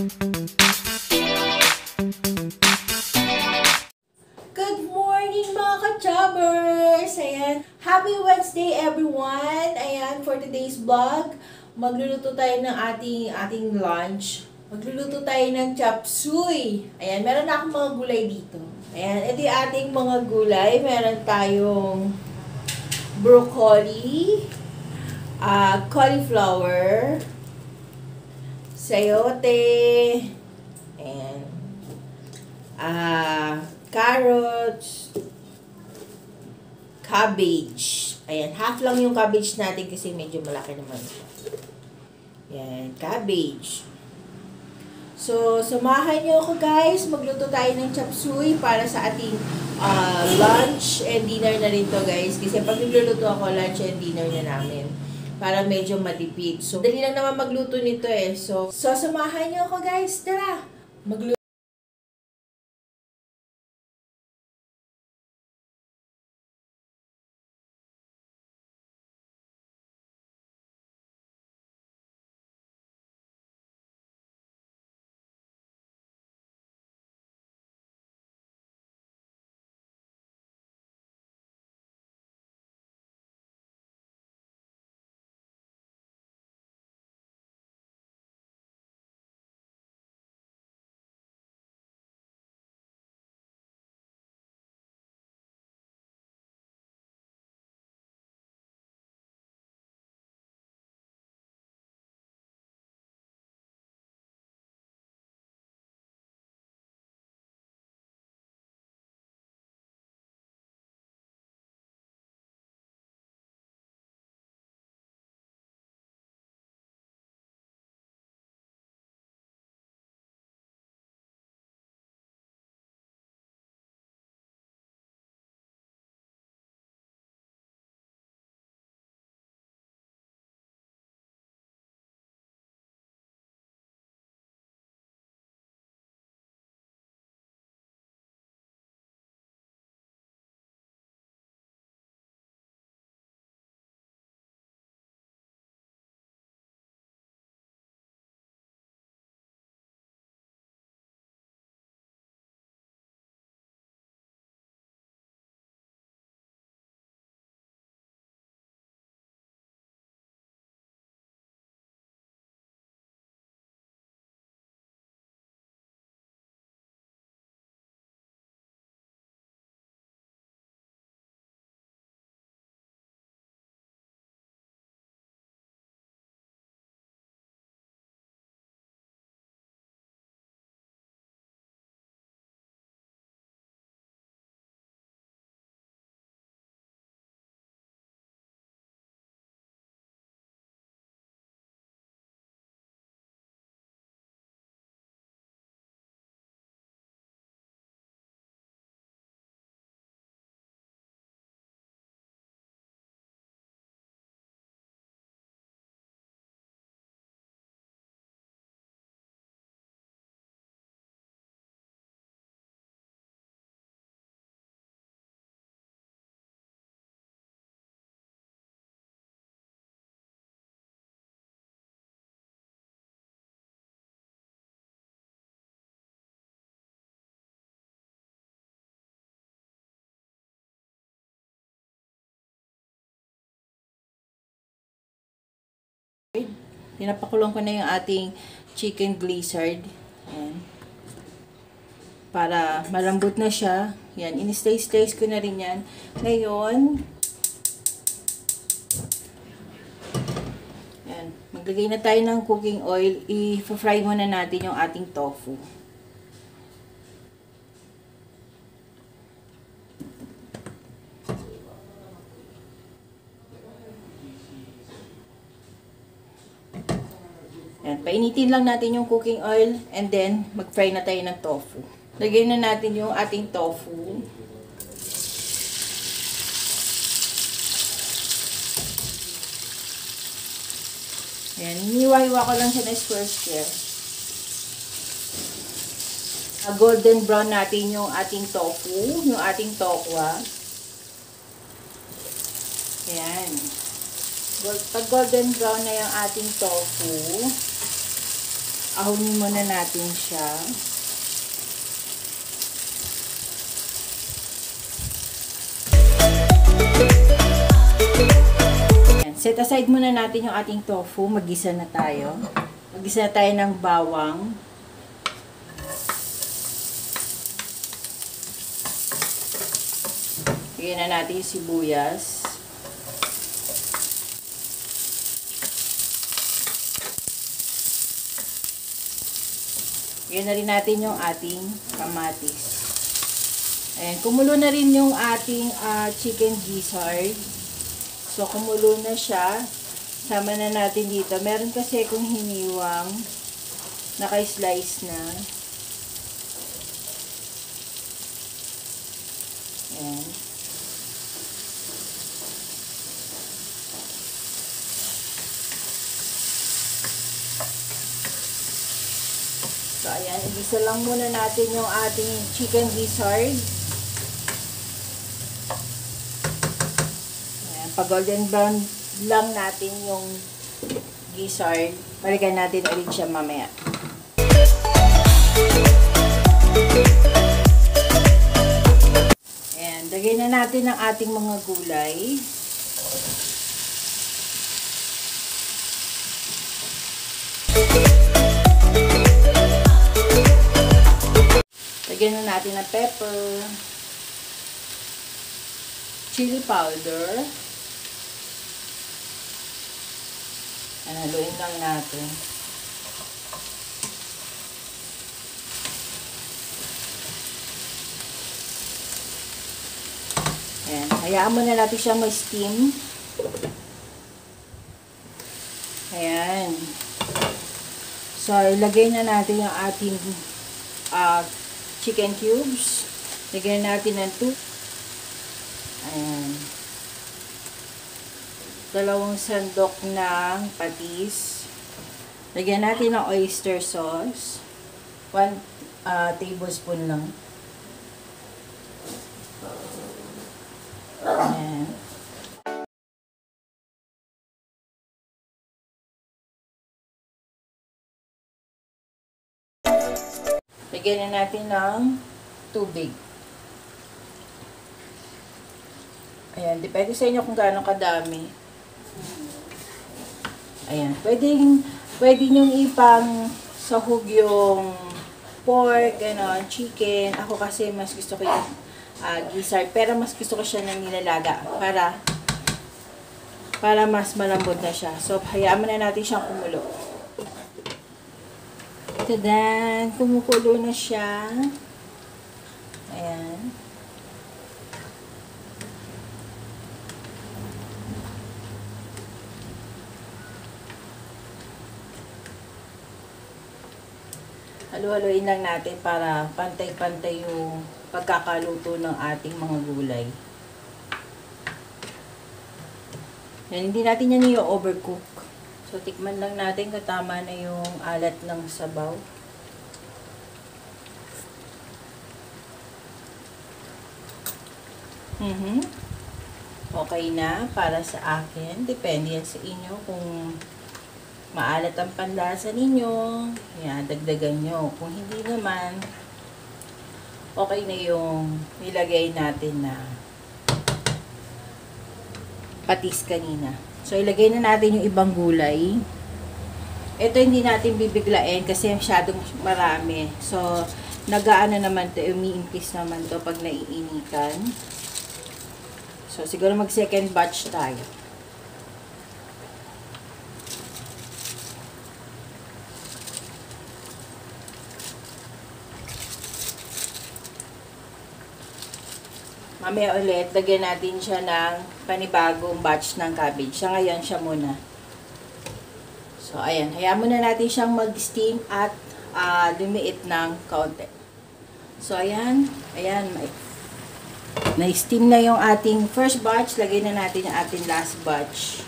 Good morning mga ka-chobbers! Ayan, happy Wednesday everyone! Ayan, for today's vlog, magluluto tayo ng ating lunch. Magluluto tayo ng chop suey. Ayan, meron na akong mga gulay dito. Ayan, ito yung ating mga gulay. Meron tayong broccoli, cauliflower, sayote, and carrots, cabbage. Ayan, half lang yung cabbage natin kasi medyo malaki naman. Ayan, cabbage. So, samahan nyo ako guys. Magluto tayo ng chop suey para sa ating lunch and dinner na rin to guys. Kasi pag nagluluto ako, lunch and dinner na namin. Para medyo matipid. So, dali lang naman magluto nito eh. So samahan nyo ako guys. Tara! Magluto. Pinapakulong ko na yung ating chicken gizzard. Ayan. Para malambot na siya. Yan, in-slice ko na rin yan. Ngayon, yan, maglagay na tayo ng cooking oil. I-fry muna natin yung ating tofu. Yan, painitin lang natin yung cooking oil and then mag-fry na tayo ng tofu. Lagyan na natin yung ating tofu. Yan, hiniwa-hiwa ko lang siya na square. Golden brown natin yung ating tofu, yung ating tokwa. Ayan. Pag golden brown na yung ating tofu, Ahunin muna natin siya. Ayan. Set aside muna natin yung ating tofu. Mag-gisa na tayo. Mag-gisa na tayo ng bawang. Lagyan na natin yung sibuyas. Lagyan na rin natin yung ating kamatis. Ayan, kumulo na rin yung ating chicken gizzard. So, kumulo na siya. Sama na natin dito. Meron kasi akong hiniwang naka-slice na. Ayan. So, ayan. Igisa lang muna natin yung ating chicken gizzard. Ayan. Pag golden brown lang natin yung gizzard, balikan natin ulit siya mamaya. Ayan. Lagay na natin ang ating mga gulay. Lagyan na natin ng pepper, chili powder. Haluin lang natin. Ayan. Hayaan muna natin siya ma-steam. Ayan. So, ilagay na natin yung ating chicken cubes. Lagyan natin ng 2. Ayan. 2 sandok ng patis. Lagyan natin ng oyster sauce. 1 tablespoon lang. Ayan. Lagyan na natin ng tubig. Ayan, depende sa inyo kung gaano kadami. Ayan, pwede nyo ipang sahog yung pork, chicken. Ako kasi mas gusto ko yung gizzard, pero mas gusto ko siya ng nilalaga para mas malambot na siya. So, hayaan muna natin siyang kumulo. Tadan! Kumukulo na siya. Ayan. Halu-haluin lang natin para pantay-pantay yung pagkakaluto ng ating mga gulay. Yan, hindi natin yan i-overcook. So, tikman lang natin kung tama na yung alat ng sabaw. Okay na para sa akin. Depende yan sa inyo kung maalat ang panlasa ninyo. Yan, dagdagan nyo. Kung hindi naman, okay na yung nilagay natin na patis kanina. So, ilagay na natin yung ibang gulay. Ito hindi natin bibiglain kasi masyadong marami. So, nagaano naman to, umiimpis naman to pag naiinitan. So, siguro mag second batch tayo. Mamaya ulit, lagyan natin siya ng panibagong batch ng cabbage. Sa ngayon, siya muna. So, ayan. Hayaan muna natin siyang mag-steam at lumiit ng kaunti. So, ayan. Ayan. Na-steam na yung ating first batch. Lagyan na natin yung ating last batch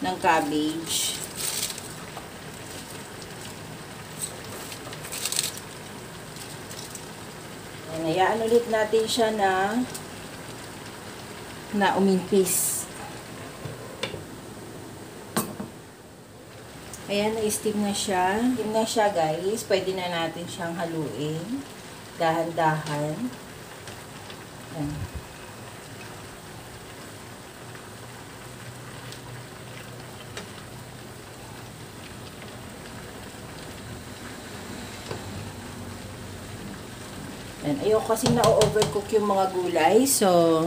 ng cabbage. Ayan. Hayaan ulit natin siya na umimpis. Ayan, na-steam na siya. Steam na siya, guys. Pwede na natin siyang haluin. Dahan-dahan. Ayan. Ayan. Ayoko kasi na-overcook yung mga gulay. So,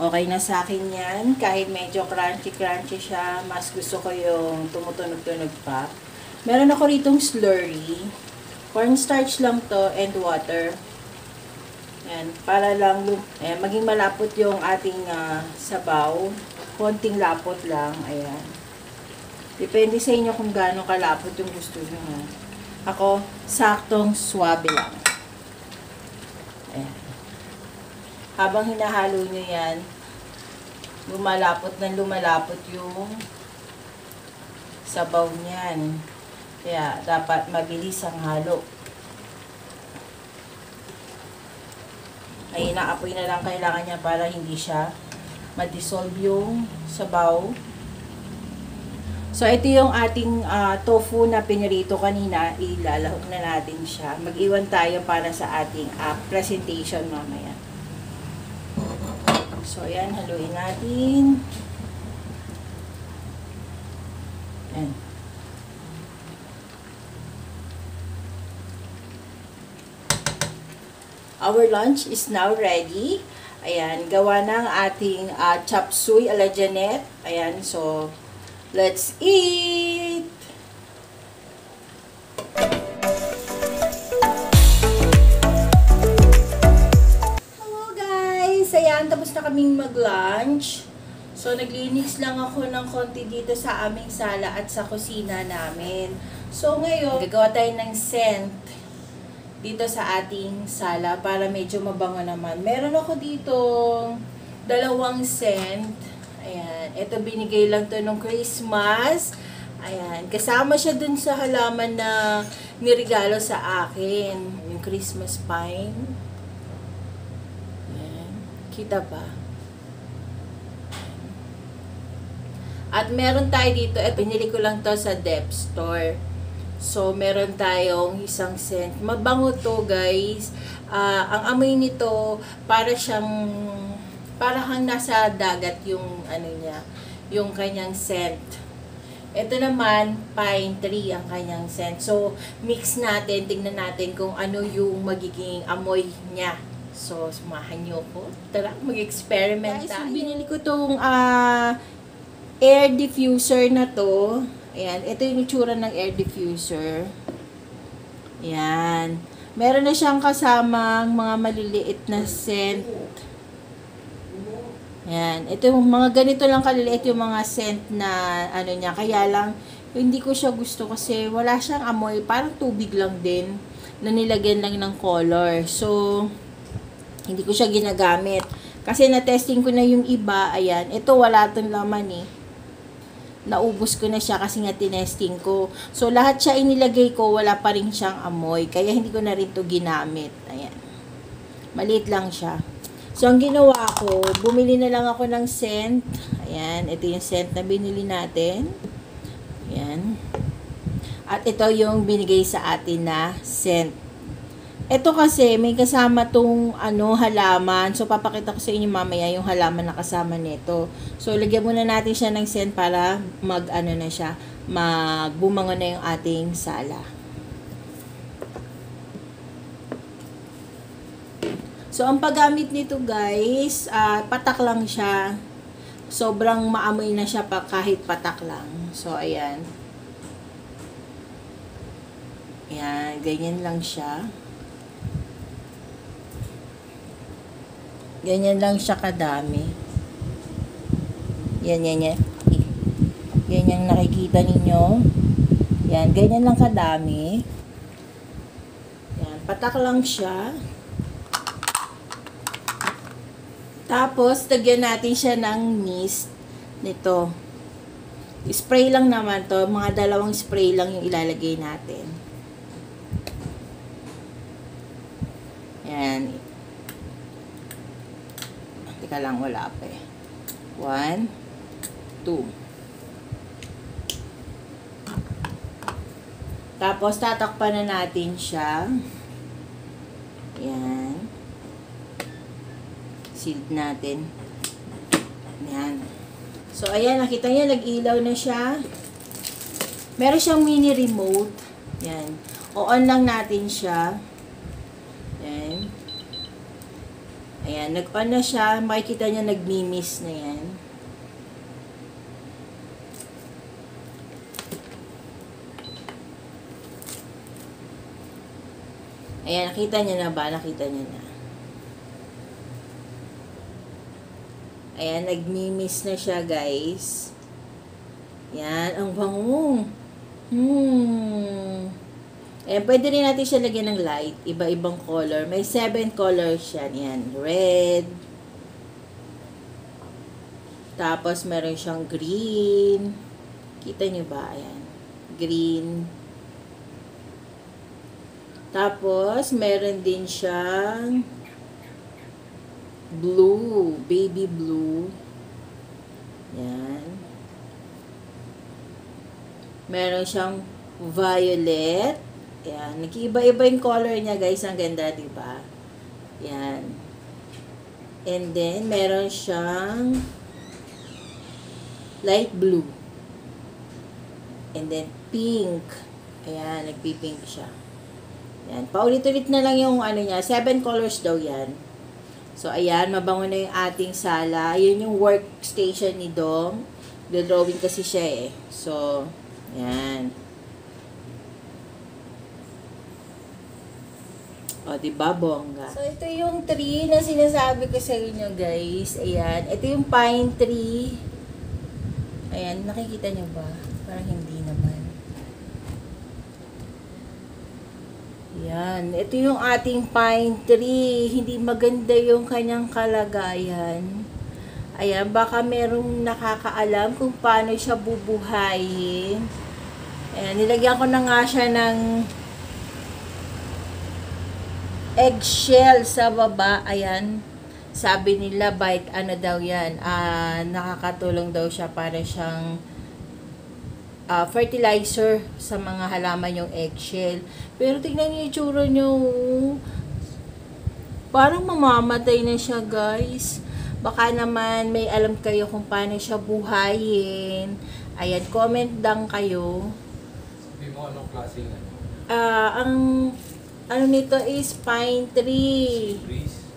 okay na sa akin yan. Kahit medyo crunchy-crunchy siya, mas gusto ko yung tumutunog-tunog pa. Meron ako ritong slurry. Cornstarch lang to and water. Ayan, para lang maging malapot yung ating sabaw. Konting lapot lang. Ayan. Depende sa inyo kung gaano kalapot yung gusto nyo. Ako, saktong swabe lang. Ayan. Habang hinahalo nyo yan, lumalapot na lumalapot yung sabaw niyan. Kaya, dapat mabilis ang halo. Ay, naapoy na lang kailangan niya para hindi siya ma-dissolve yung sabaw. So, ito yung ating tofu na pinirito kanina. Ilalahok na natin siya. Mag-iwan tayo para sa ating presentation mamaya. So, ayan, haluin natin. Ayan. Our lunch is now ready. Ayan, gawa ng ating chop suey a la Janet. Ayan, so, let's eat! Ayan, tapos na kaming mag-lunch. So, naglinis lang ako ng konti dito sa aming sala at sa kusina namin. So, ngayon, gagawa tayo ng scent dito sa ating sala para medyo mabango naman. Meron ako dito 2 scent. Ayan, ito binigay lang to nung Christmas. Ayan, kasama siya dun sa halaman na nirigalo sa akin. Yung Christmas pine. Kita ba? At meron tayo dito, binili ko lang to sa Dep Store. So, meron tayong isang scent. Mabango to, guys. Ang amoy nito, para kang nasa dagat yung, yung kanyang scent. Ito naman, pine tree ang kanyang scent. So, mix natin, tingnan natin kung ano yung magiging amoy niya. So, sumahan nyo ko. Tara, mag-experiment tayo. So, binili ko tong air diffuser na to. Ayan, ito yung itsura ng air diffuser. Ayan. Meron na siyang kasamang mga maliliit na scent. Ayan. Ito yung mga ganito lang kaliliit yung mga scent na niya. Kaya lang, hindi ko siya gusto kasi wala siyang amoy. Parang tubig lang din na nilagyan lang ng color. So, hindi ko siya ginagamit. Kasi na-testing ko na yung iba. Ayan. Ito wala itong laman eh. Naubos ko na siya kasi nga tinesting ko. So, lahat siya inilagay ko. Wala pa rin siyang amoy. Kaya hindi ko na rin ito ginamit. Ayan. Maliit lang siya. So, ang ginawa ko, bumili na lang ako ng scent. Ayan. Ito yung scent na binili natin. Ayan. At ito yung binigay sa atin na scent. Ito kasi, may kasama tong halaman. So, papakita ko sa inyo mamaya yung halaman na kasama nito. So, lagyan muna natin siya ng scent para magbumango na yung ating sala. So, ang paggamit nito guys, patak lang siya. Sobrang maamoy na siya kahit patak lang. So, ayan. Ayan, ganyan lang siya. Ganyan lang siya kadami. Yan. Yan yung nakikita ninyo. Yan, ganyan lang kadami. Yan, patak lang siya. Tapos, tagyan natin siya ng mist nito. Spray lang naman to. Mga 2 spray lang yung ilalagay natin. Yan. Teka lang, wala pa eh. 1, 2. Tapos, tatakpan na natin siya. Yan. Sealed natin. Yan. So, ayan, nakita niyo, nag-ilaw na siya. Meron siyang mini remote. Yan. O-on lang natin siya. Yan. Ayan, nag-on na siya. Makikita niyo, nag-mimis na yan. Ayan, nakita niyo na ba? Nakita niyo na. Ayan, nagmimis na siya, guys. Yan, ang bango. Ayan, pwede rin natin siya lagyan ng light. Iba-ibang color. May 7 colors yan. Yan, red. Tapos, meron siyang green. Kita niyo ba? Ayan, green. Tapos, meron din siyang blue, baby blue. Yan. Meron siyang violet. Yan. Nag-iiba-iba yung color niya, guys. Ang ganda, diba? Yan. And then, meron siyang light blue. And then, pink. Ayan, nagpipink siya. Yan. Paulit-ulit na lang yung ano niya. 7 colors daw yan. So, ayan, mabango na yung ating sala. Yun yung workstation ni Dong. Drawing kasi siya eh. So, ayan. O, diba, bongga? So, ito yung tree na sinasabi ko sa inyo, guys. Ayan. Ito yung pine tree. Ayan, nakikita nyo ba? Parang hindi naman. Yan. Ito yung ating pine tree. Hindi maganda yung kanyang kalagayan. Ayan. Baka merong nakakaalam kung paano siya bubuhayin. Ayan. Nilagyan ko na nga siya ng eggshell sa baba. Ayan. Sabi nila, ano daw yan. Nakakatulong daw siya para siyang fertilizer sa mga halaman yung eggshell. Pero tingnan niyo yung tsura niyo. Parang mamamatay na siya, guys. Baka naman may alam kayo kung paano siya buhayin. Ayan, comment lang kayo. Sabi mo anong klaseng Ang ano nito is pine tree.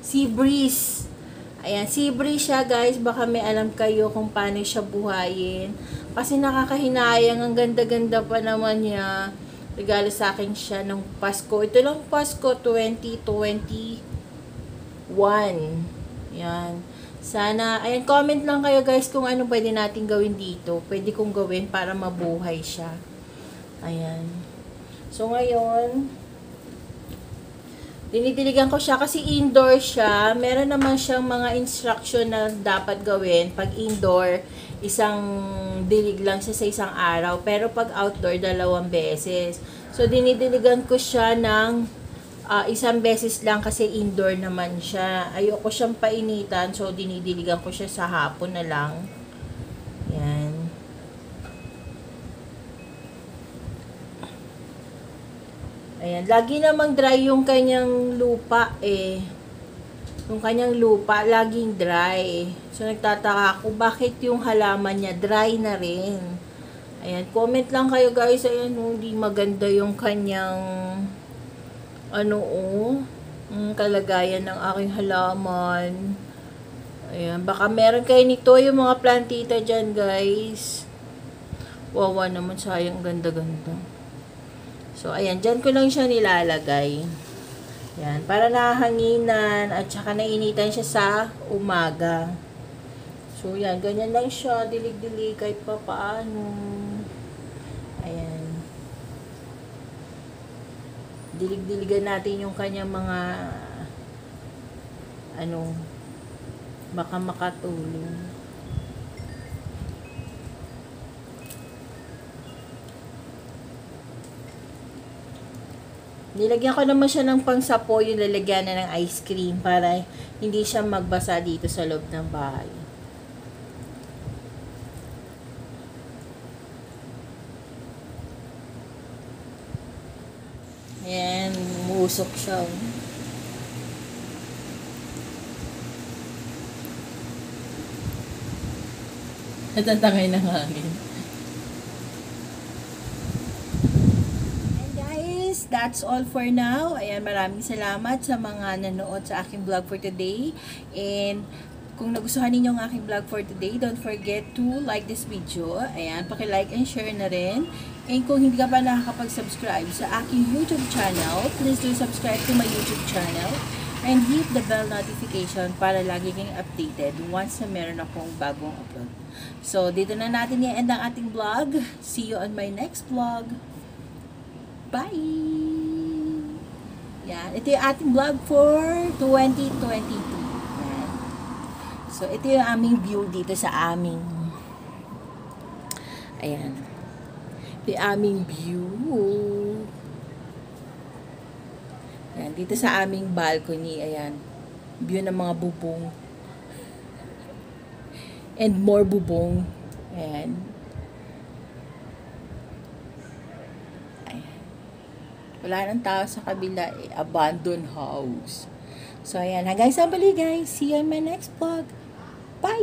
Sea breeze. Ayan, sea breeze siya, guys. Baka may alam kayo kung paano siya buhayin. Kasi nakakahinayang, ang ganda-ganda pa naman niya. Regalo sa akin siya ng Pasko. Ito lang Pasko 2021. Yan. Sana, ayan, comment lang kayo, guys, kung ano pwede natin gawin dito. Pwede kong gawin para mabuhay siya. Ayan. So, ngayon, dinidiligan ko siya kasi indoor siya. Meron naman siyang mga instruction na dapat gawin. Pag indoor, isang dilig lang siya sa isang araw. Pero pag outdoor, 2 beses. So, dinidiligan ko siya ng isang beses lang kasi indoor naman siya. Ayoko siyang painitan. So, dinidiligan ko siya sa hapon na lang. Yan. Ayan. Lagi namang dry yung kanyang lupa eh. Yung kanyang lupa, laging dry. So, nagtataka ako, bakit yung halaman niya dry na rin? Ayan, comment lang kayo, guys. Ayan, hindi maganda yung kanyang, kalagayan ng aking halaman. Ayan, baka meron kayo nito, yung mga plantita dyan, guys. Wawa naman, sayang, ganda-ganda. So, ayan, dyan ko lang siya nilalagay. Yan, para nahanginan at saka nainitan siya sa umaga. So, yan, ganyan lang siya, dilig-dilig kahit pa paano. Ayan. Dilig-diligan natin yung kanyang mga baka makatulong. Nilagyan ko naman siya ng pangsapo, yung lalagyan na ng ice cream para hindi siya magbasa dito sa loob ng bahay. Nag-uusok siya. Oh. Natatangay ng hangin. And guys, that's all for now. Ayan, maraming salamat sa mga nanood sa aking vlog for today. And kung nagustuhan ninyo ang aking vlog for today, don't forget to like this video. Ayan, paki-like and share na rin. And kung hindi ka pa nakakapag-subscribe sa aking YouTube channel, please do subscribe to my YouTube channel. And hit the bell notification para lagi kang updated once na meron akong bagong upload. So, dito na natin i-end ang ating vlog. See you on my next vlog. Bye! Yan. Ito yung ating vlog for 2022. Yan. So, ito yung aming view dito sa aming ayan. Ito yung aming view. Yan, dito sa aming balcony, ayan, view ng mga bubong. And more bubong. Ayan. Ayan. Wala nang tao sa kabila, abandoned house. So, ayan, hanggang sa bali guys. See you in my next vlog. Bye!